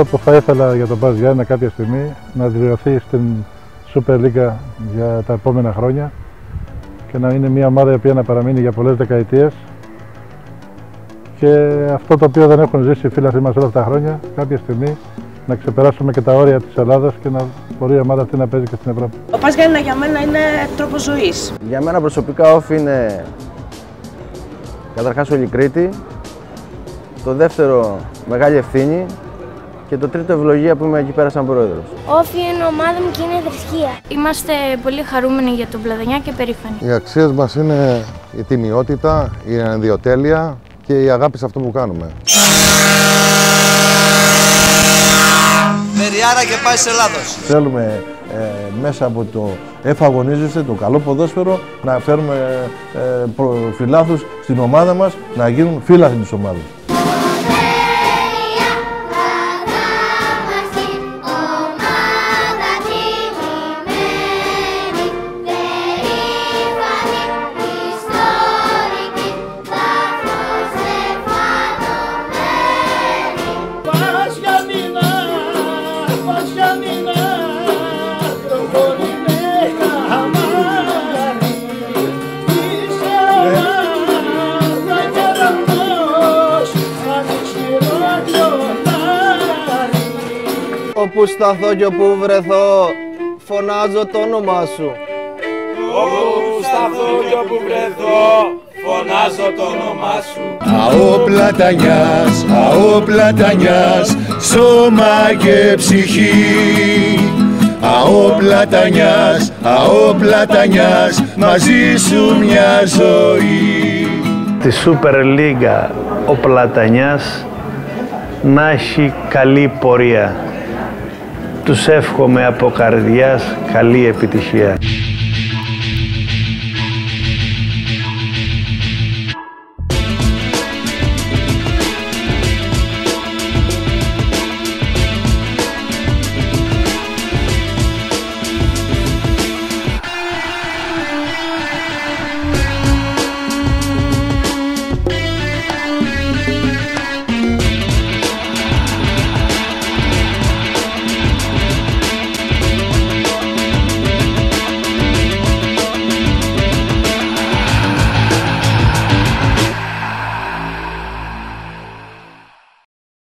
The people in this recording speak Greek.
Αυτό που θα ήθελα για τον Πας Γιάννενα κάποια στιγμή να δηλωθεί στην Super League για τα επόμενα χρόνια και να είναι μια ομάδα η οποία να παραμείνει για πολλές δεκαετίες. Και αυτό το οποίο δεν έχουν ζήσει οι φίλοι μας όλα αυτά τα χρόνια, κάποια στιγμή να ξεπεράσουμε και τα όρια της Ελλάδας και να μπορεί η ομάδα αυτή να παίζει και στην Ευρώπη. Ο Πας Γιάννενα για μένα είναι τρόπος ζωής. Για μένα προσωπικά όφη είναι καταρχάς όλη η Κρήτη, το δεύτερο μεγάλη ευθύνη και το τρίτο ευλογία που είμαι εκεί πέρα σαν πρόεδρος. Όφη είναι ομάδα μου και είναι θρησκεία. Είμαστε πολύ χαρούμενοι για τον Πλατανιά και περήφανοι. Οι αξίες μας είναι η τιμιότητα, η ενδιοτέλεια και η αγάπη σε αυτό που κάνουμε. Μεριάρα και πάει σε Ελλάδος. Θέλουμε μέσα από το εφαγωνίζεστε, το καλό ποδόσφαιρο, να φέρουμε φιλάθλους στην ομάδα μας, να γίνουν φίλαθλοι της ομάδας. Όπου σταθώ και όπου βρεθώ, φωνάζω το όνομά σου. Όπου σταθώ και όπου βρεθώ, φωνάζω το όνομά σου. Αώ Πλατανιάς, αώ Πλατανιάς, σώμα και ψυχή. Αώ Πλατανιάς, αώ Πλατανιάς, μαζί σου μια ζωή. Τη Super League ο Πλατανιάς να έχει καλή πορεία. Τους εύχομαι από καρδιάς καλή επιτυχία.